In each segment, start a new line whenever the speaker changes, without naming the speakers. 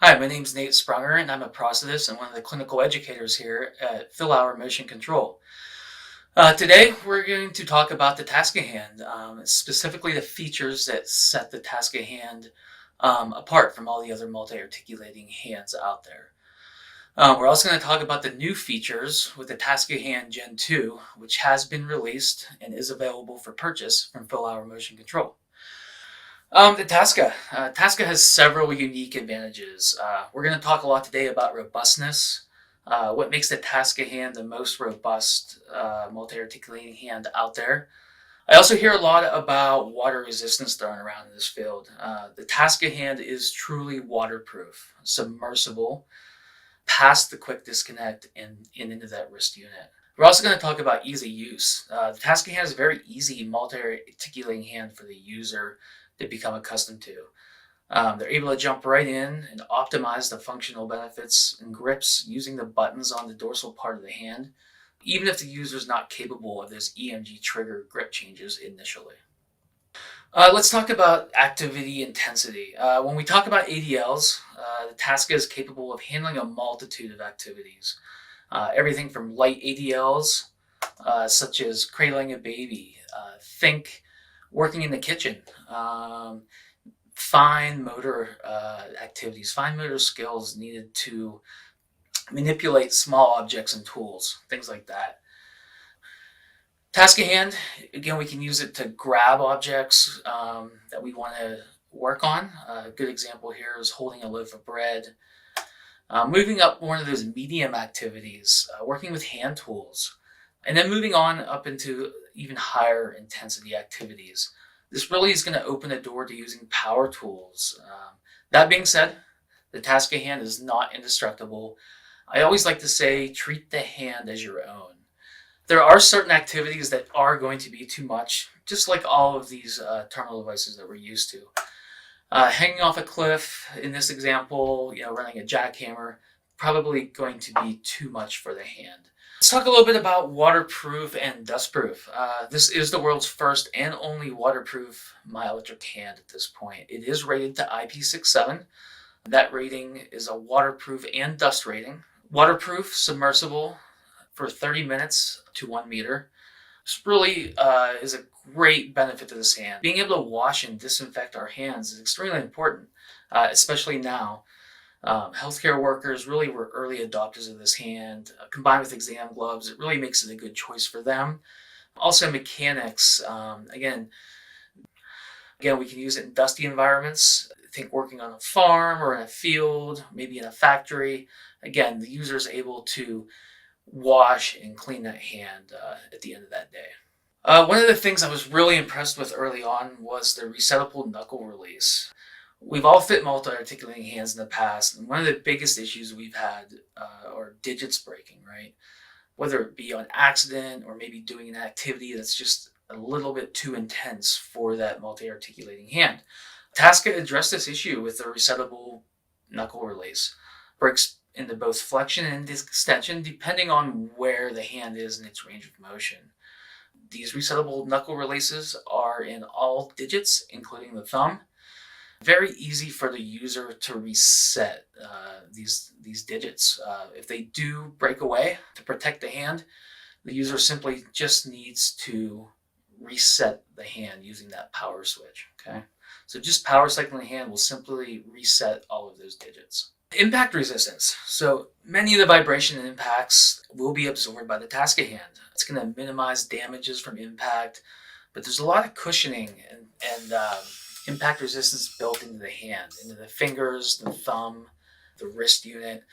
Hi, my name is Nate Sprunger, and I'm a prosthetist and one of the clinical educators here at Our Motion Control. Today, we're going to talk about the Taska Hand, specifically the features that set the Taska Hand apart from all the other multi-articulating hands out there. We're also going to talk about the new features with the Taska HandGen2, which has been released and is available for purchase from Our Motion Control. The Tasca. Tasca has several unique advantages. We're going to talk a lot today about robustness, what makes the Tasca hand the most robust multi-articulating hand out there. I also hear a lot about water resistance thrown around in this field. The Tasca hand is truly waterproof, submersible, past the quick disconnect and into that wrist unit. We're also going to talk about easy use. The Tasca hand is a very easy multi-articulating hand for the user to become accustomed to. They're able to jump right in and optimize the functional benefits and grips using the buttons on the dorsal part of the hand, even if the user is not capable of those EMG trigger grip changes initially. Let's talk about activity intensity. When we talk about ADLs, the Tasca is capable of handling a multitude of activities. Everything from light ADLs, such as cradling a baby, think working in the kitchen, fine motor activities, fine motor skills needed to manipulate small objects and tools, things like that. Tasca hand, again, we can use it to grab objects that we want to work on. A good example here is holding a loaf of bread. Moving up one of those medium activities, working with hand tools, and then moving on up into even higher intensity activities. This really is going to open the door to using power tools. That being said, the Tasca hand is not indestructible. I always like to say, treat the hand as your own. There are certain activities that are going to be too much, just like all of these terminal devices that we're used to. Hanging off a cliff, in this example, running a jackhammer, probably going to be too much for the hand. Let's talk a little bit about waterproof and dustproof. This is the world's first and only waterproof myoelectric hand at this point. It is rated to IP67. That rating is a waterproof and dust rating. Waterproof, submersible for 30 minutes to 1 meter. This really is a great benefit to this hand. Being able to wash and disinfect our hands is extremely important, especially now. Healthcare workers really were early adopters of this hand. Combined with exam gloves, it really makes it a good choice for them. Also mechanics, again, we can use it in dusty environments. Think working on a farm or in a field, maybe in a factory. Again, the user is able to wash and clean that hand at the end of that day. One of the things I was really impressed with early on was the resettable knuckle release. We've all fit multi-articulating hands in the past, and one of the biggest issues we've had are digits breaking, right? Whether it be on accident or maybe doing an activity that's just a little bit too intense for that multi-articulating hand. Tasca addressed this issue with the resettable knuckle release. Breaks into both flexion and extension depending on where the hand is in its range of motion. These resettable knuckle releases are in all digits, including the thumb. Very easy for the user to reset these digits. If they do break away, to protect the hand, the user simply just needs to reset the hand using that power switch. Okay, so just power cycling the hand will simply reset all of those digits. Impact resistance. So many of the vibration and impacts will be absorbed by the Tasca hand. It's going to minimize damages from impact, but there's a lot of cushioning and impact resistance built into the hand, into the fingers, the thumb, the wrist unit.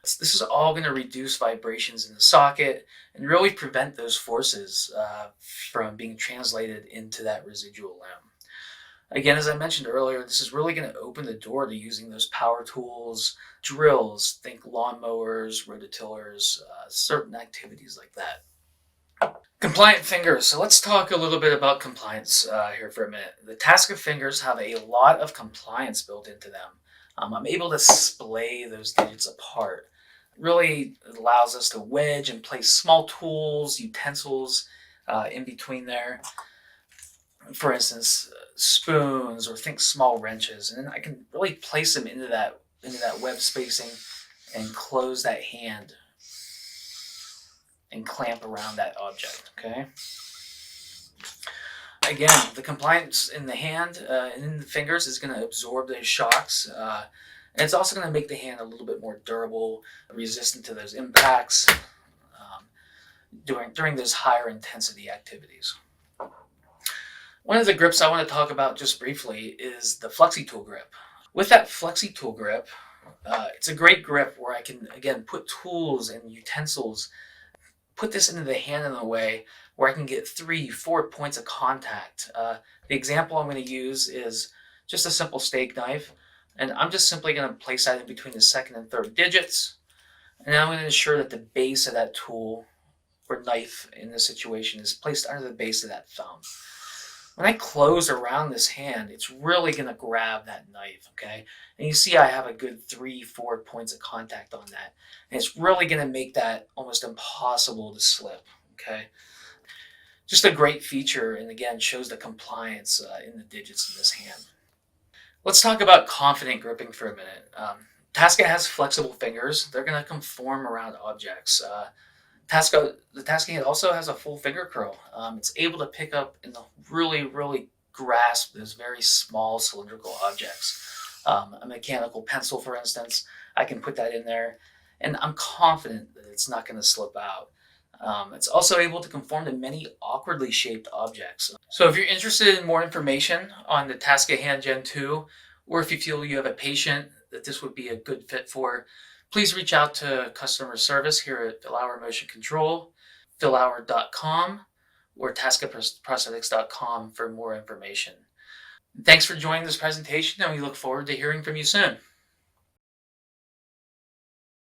This is all going to reduce vibrations in the socket and really prevent those forces from being translated into that residual limb. Again, as I mentioned earlier, this is really going to open the door to using those power tools, drills, think lawnmowers, rototillers, certain activities like that. Compliant fingers. So let's talk a little bit about compliance here for a minute. The Tasca fingers have a lot of compliance built into them. I'm able to splay those digits apart. It really allows us to wedge and place small tools, utensils in between there. For instance, spoons or think small wrenches, and then I can really place them into that into that web spacing and close that hand and clamp around that object, okay? Again, the compliance in the hand and in the fingers is going to absorb those shocks. And it's also going to make the hand a little bit more durable, resistant to those impacts during those higher intensity activities. One of the grips I want to talk about just briefly is the FlexiTool grip. With that FlexiTool grip, it's a great grip where I can, again, put tools and utensils, put this into the hand in a way where I can get 3-4 points of contact. The example I'm going to use is just a simple steak knife, and I'm just simply going to place that in between the second and third digits, and I'm going to ensure that the base of that tool or knife in this situation is placed under the base of that thumb. When I close around this hand, it's really going to grab that knife, okay? And you see I have a good 3-4 points of contact on that. And it's really going to make that almost impossible to slip, okay? Just a great feature, and again, shows the compliance in the digits in this hand. Let's talk about confident gripping for a minute. Taska has flexible fingers. They're going to conform around objects. The Taska hand also has a full finger curl. It's able to pick up and really grasp those very small cylindrical objects. A mechanical pencil, for instance, I can put that in there, and I'm confident that it's not going to slip out. It's also able to conform to many awkwardly shaped objects. So if you're interested in more information on the Taska HandGen2, or if you feel you have a patient that this would be a good fit for, please reach out to customer service here at Philauer Motion Control, philauer.com, or taskaprosthetics.com for more information. Thanks for joining this presentation, and we look forward to hearing from you soon.